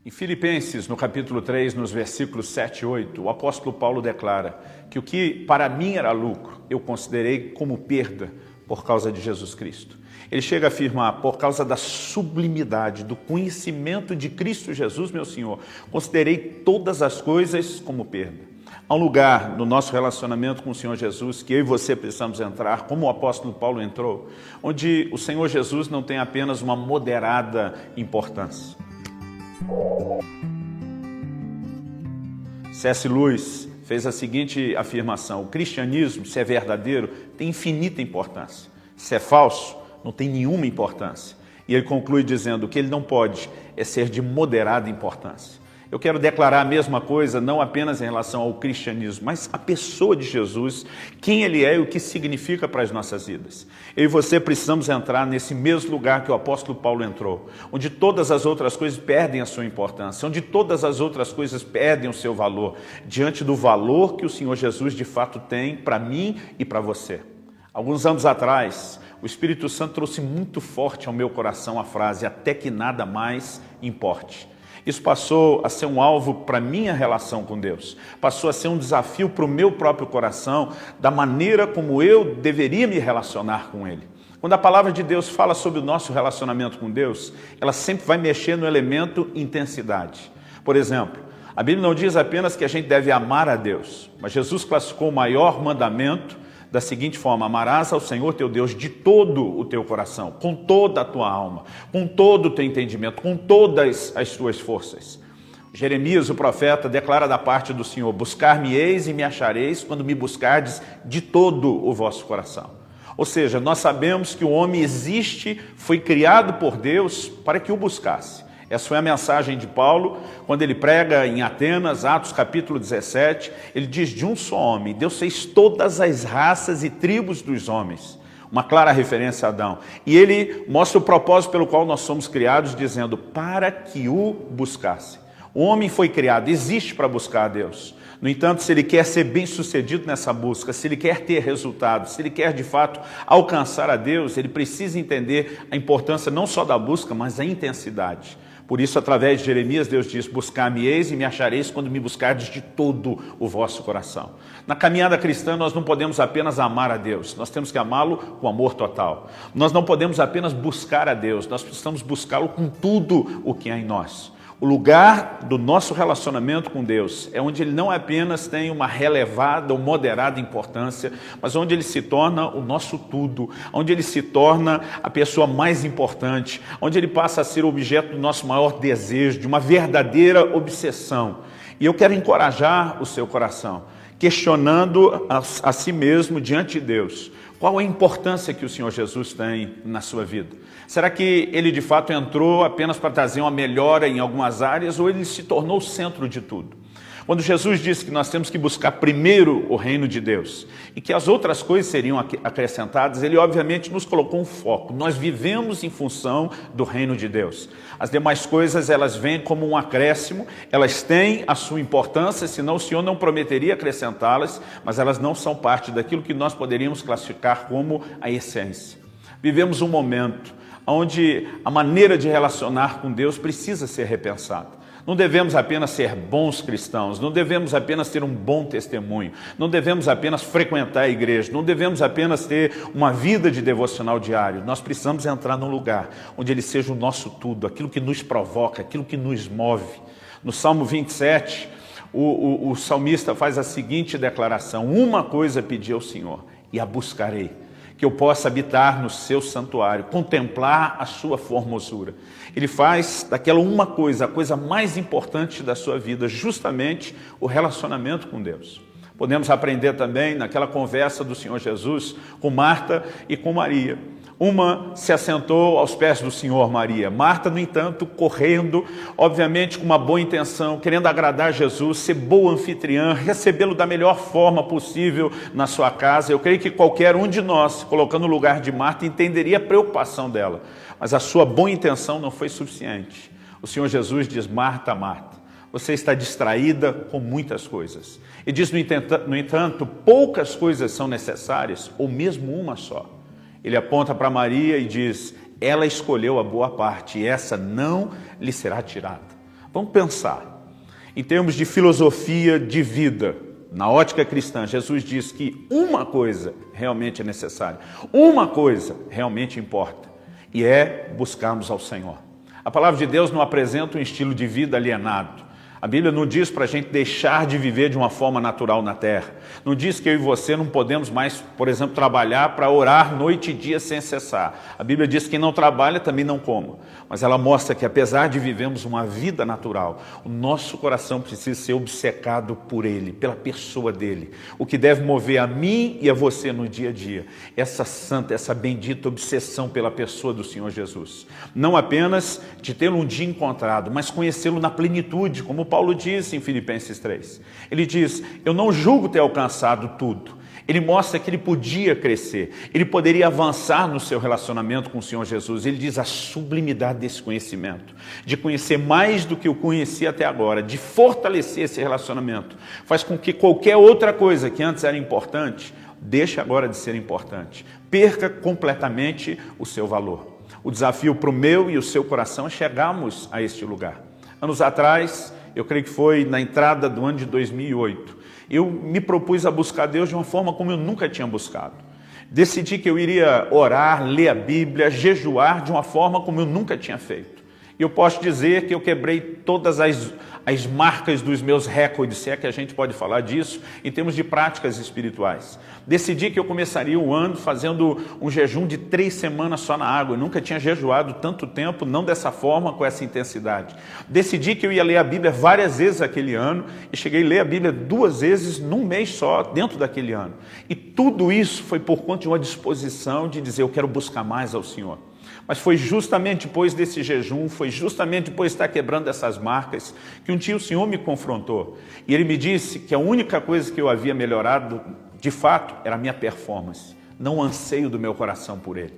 Em Filipenses, no capítulo 3, nos versículos 7 e 8, o apóstolo Paulo declara que o que para mim era lucro, eu considerei como perda por causa de Jesus Cristo. Ele chega a afirmar, por causa da sublimidade, do conhecimento de Cristo Jesus, meu Senhor, considerei todas as coisas como perda. Há um lugar no nosso relacionamento com o Senhor Jesus que eu e você precisamos entrar, como o apóstolo Paulo entrou, onde o Senhor Jesus não tem apenas uma moderada importância. C.S. Lewis fez a seguinte afirmação: o cristianismo, se é verdadeiro, tem infinita importância. Se é falso, não tem nenhuma importância. E ele conclui dizendo que ele não pode é ser de moderada importância. Eu quero declarar a mesma coisa, não apenas em relação ao cristianismo, mas a pessoa de Jesus, quem ele é e o que significa para as nossas vidas. Eu e você precisamos entrar nesse mesmo lugar que o apóstolo Paulo entrou, onde todas as outras coisas perdem a sua importância, onde todas as outras coisas perdem o seu valor, diante do valor que o Senhor Jesus de fato tem para mim e para você. Alguns anos atrás, o Espírito Santo trouxe muito forte ao meu coração a frase, até que nada mais importe. Isso passou a ser um alvo para a minha relação com Deus. Passou a ser um desafio para o meu próprio coração, da maneira como eu deveria me relacionar com Ele. Quando a palavra de Deus fala sobre o nosso relacionamento com Deus, ela sempre vai mexer no elemento intensidade. Por exemplo, a Bíblia não diz apenas que a gente deve amar a Deus, mas Jesus classificou o maior mandamento da seguinte forma: amarás ao Senhor teu Deus de todo o teu coração, com toda a tua alma, com todo o teu entendimento, com todas as tuas forças. Jeremias, o profeta, declara da parte do Senhor: buscar-me-eis e me achareis quando me buscardes de todo o vosso coração. Ou seja, nós sabemos que o homem existe, foi criado por Deus para que o buscasse. Essa foi a mensagem de Paulo, quando ele prega em Atenas, Atos capítulo 17, ele diz: de um só homem, Deus fez todas as raças e tribos dos homens. Uma clara referência a Adão. E ele mostra o propósito pelo qual nós somos criados, dizendo, para que o buscasse. O homem foi criado, existe para buscar a Deus. No entanto, se ele quer ser bem-sucedido nessa busca, se ele quer ter resultados, se ele quer de fato alcançar a Deus, ele precisa entender a importância não só da busca, mas da intensidade. Por isso, através de Jeremias, Deus diz: buscar-me-eis e me achareis quando me buscardes de todo o vosso coração. Na caminhada cristã, nós não podemos apenas amar a Deus, nós temos que amá-lo com amor total. Nós não podemos apenas buscar a Deus, nós precisamos buscá-lo com tudo o que há em nós. O lugar do nosso relacionamento com Deus é onde ele não apenas tem uma relevada ou moderada importância, mas onde ele se torna o nosso tudo, onde ele se torna a pessoa mais importante, onde ele passa a ser o objeto do nosso maior desejo, de uma verdadeira obsessão. E eu quero encorajar o seu coração, questionando a si mesmo diante de Deus. Qual a importância que o Senhor Jesus tem na sua vida? Será que ele de fato entrou apenas para trazer uma melhora em algumas áreas ou ele se tornou o centro de tudo? Quando Jesus disse que nós temos que buscar primeiro o reino de Deus e que as outras coisas seriam acrescentadas, ele obviamente nos colocou um foco. Nós vivemos em função do reino de Deus. As demais coisas, elas vêm como um acréscimo, elas têm a sua importância, senão o Senhor não prometeria acrescentá-las, mas elas não são parte daquilo que nós poderíamos classificar como a essência. Vivemos um momento onde a maneira de relacionar com Deus precisa ser repensada. Não devemos apenas ser bons cristãos, não devemos apenas ter um bom testemunho, não devemos apenas frequentar a igreja, não devemos apenas ter uma vida de devocional diário. Nós precisamos entrar num lugar onde Ele seja o nosso tudo, aquilo que nos provoca, aquilo que nos move. No Salmo 27, o salmista faz a seguinte declaração: uma coisa pedi ao Senhor e a buscarei, que eu possa habitar no seu santuário, contemplar a sua formosura. Ele faz daquela uma coisa, a coisa mais importante da sua vida, justamente o relacionamento com Deus. Podemos aprender também naquela conversa do Senhor Jesus com Marta e com Maria. Uma se assentou aos pés do Senhor, Maria. Marta, no entanto, correndo, obviamente com uma boa intenção, querendo agradar Jesus, ser boa anfitriã, recebê-lo da melhor forma possível na sua casa. Eu creio que qualquer um de nós, colocando no lugar de Marta, entenderia a preocupação dela. Mas a sua boa intenção não foi suficiente. O Senhor Jesus diz: Marta, Marta, você está distraída com muitas coisas. E diz, no entanto, poucas coisas são necessárias, ou mesmo uma só. Ele aponta para Maria e diz: ela escolheu a boa parte e essa não lhe será tirada. Vamos pensar. Em termos de filosofia de vida, na ótica cristã, Jesus diz que uma coisa realmente é necessária, uma coisa realmente importa, e é buscarmos ao Senhor. A palavra de Deus não apresenta um estilo de vida alienado. A Bíblia não diz para a gente deixar de viver de uma forma natural na terra. Não diz que eu e você não podemos mais, por exemplo, trabalhar para orar noite e dia sem cessar. A Bíblia diz que quem não trabalha também não coma. Mas ela mostra que apesar de vivermos uma vida natural, o nosso coração precisa ser obcecado por Ele, pela pessoa dEle. O que deve mover a mim e a você no dia a dia, essa santa, essa bendita obsessão pela pessoa do Senhor Jesus. Não apenas de tê-lo um dia encontrado, mas conhecê-lo na plenitude, como Paulo diz em Filipenses 3. Ele diz, eu não julgo ter alcançado tudo. Ele mostra que ele podia crescer, ele poderia avançar no seu relacionamento com o Senhor Jesus. Ele diz a sublimidade desse conhecimento, de conhecer mais do que eu conhecia até agora, de fortalecer esse relacionamento, faz com que qualquer outra coisa que antes era importante, deixe agora de ser importante, perca completamente o seu valor. O desafio para o meu e o seu coração é chegarmos a este lugar. Anos atrás, eu creio que foi na entrada do ano de 2008, eu me propus a buscar Deus de uma forma como eu nunca tinha buscado. Decidi que eu iria orar, ler a Bíblia, jejuar de uma forma como eu nunca tinha feito. E eu posso dizer que eu quebrei todas as marcas dos meus recordes, se é que a gente pode falar disso, em termos de práticas espirituais. Decidi que eu começaria o ano fazendo um jejum de 3 semanas só na água. Eu nunca tinha jejuado tanto tempo, não dessa forma, com essa intensidade. Decidi que eu ia ler a Bíblia várias vezes aquele ano e cheguei a ler a Bíblia 2 vezes num mês só, dentro daquele ano. E tudo isso foi por conta de uma disposição de dizer, eu quero buscar mais ao Senhor. Mas foi justamente depois desse jejum, foi justamente depois de estar quebrando essas marcas, que um dia o Senhor me confrontou. E Ele me disse que a única coisa que eu havia melhorado, de fato, era a minha performance, não o anseio do meu coração por Ele.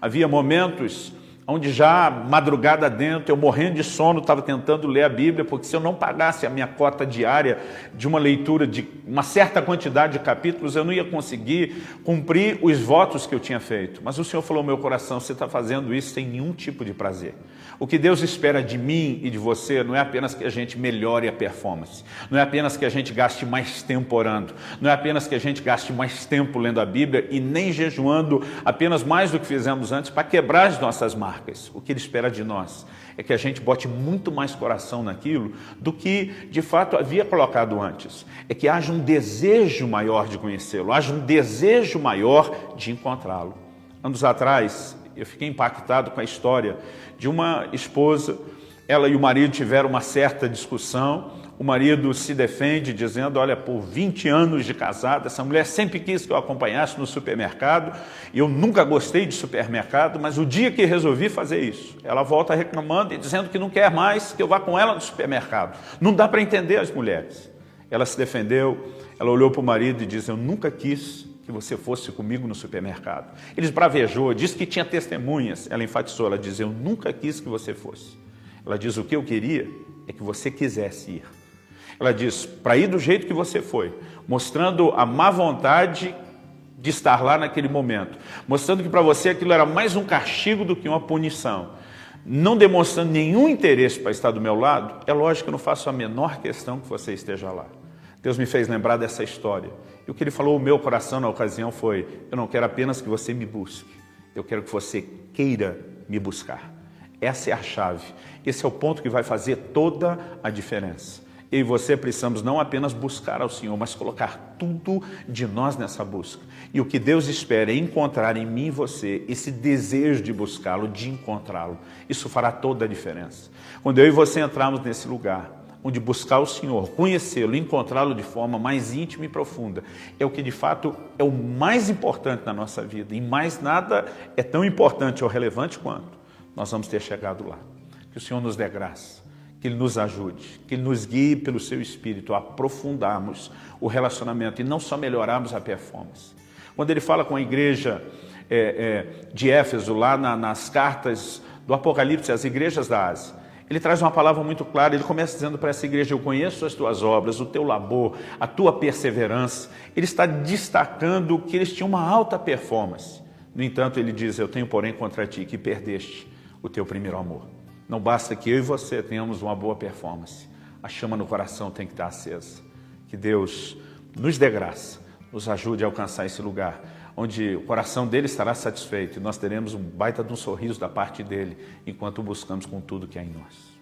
Havia momentos onde já madrugada dentro, eu morrendo de sono, estava tentando ler a Bíblia, porque se eu não pagasse a minha cota diária de uma leitura de uma certa quantidade de capítulos, eu não ia conseguir cumprir os votos que eu tinha feito. Mas o Senhor falou ao meu coração, você está fazendo isso sem nenhum tipo de prazer. O que Deus espera de mim e de você não é apenas que a gente melhore a performance, não é apenas que a gente gaste mais tempo orando, não é apenas que a gente gaste mais tempo lendo a Bíblia e nem jejuando apenas mais do que fizemos antes para quebrar as nossas marcas. O que Ele espera de nós é que a gente bote muito mais coração naquilo do que de fato havia colocado antes. É que haja um desejo maior de conhecê-lo, haja um desejo maior de encontrá-lo. Anos atrás, eu fiquei impactado com a história de uma esposa. Ela e o marido tiveram uma certa discussão. O marido se defende dizendo, olha, por 20 anos de casado, essa mulher sempre quis que eu acompanhasse no supermercado. Eu nunca gostei de supermercado, mas o dia que resolvi fazer isso, ela volta reclamando e dizendo que não quer mais que eu vá com ela no supermercado. Não dá para entender as mulheres. Ela se defendeu, ela olhou para o marido e disse, eu nunca quis que você fosse comigo no supermercado. Ele bravejou, disse que tinha testemunhas. Ela enfatizou, ela diz, eu nunca quis que você fosse. Ela diz, o que eu queria é que você quisesse ir. Ela diz, para ir do jeito que você foi, mostrando a má vontade de estar lá naquele momento, mostrando que para você aquilo era mais um castigo do que uma punição, não demonstrando nenhum interesse para estar do meu lado, é lógico que eu não faço a menor questão que você esteja lá. Deus me fez lembrar dessa história. E o que Ele falou ao meu coração na ocasião foi, eu não quero apenas que você me busque, eu quero que você queira me buscar. Essa é a chave, esse é o ponto que vai fazer toda a diferença. Eu e você precisamos não apenas buscar ao Senhor, mas colocar tudo de nós nessa busca. E o que Deus espera é encontrar em mim e você esse desejo de buscá-lo, de encontrá-lo. Isso fará toda a diferença. Quando eu e você entrarmos nesse lugar, onde buscar o Senhor, conhecê-lo, encontrá-lo de forma mais íntima e profunda, é o que de fato é o mais importante na nossa vida. E mais nada é tão importante ou relevante quanto nós vamos ter chegado lá. Que o Senhor nos dê graça, que Ele nos ajude, que Ele nos guie pelo Seu Espírito a aprofundarmos o relacionamento e não só melhorarmos a performance. Quando Ele fala com a igreja de Éfeso, lá nas cartas do Apocalipse, as igrejas da Ásia, Ele traz uma palavra muito clara. Ele começa dizendo para essa igreja, eu conheço as tuas obras, o teu labor, a tua perseverança. Ele está destacando que eles tinham uma alta performance. No entanto, ele diz, eu tenho porém contra ti que perdeste o teu primeiro amor. Não basta que eu e você tenhamos uma boa performance. A chama no coração tem que estar acesa. Que Deus nos dê graça, nos ajude a alcançar esse lugar, onde o coração dele estará satisfeito e nós teremos um baita de um sorriso da parte dele, enquanto o buscamos com tudo que há em nós.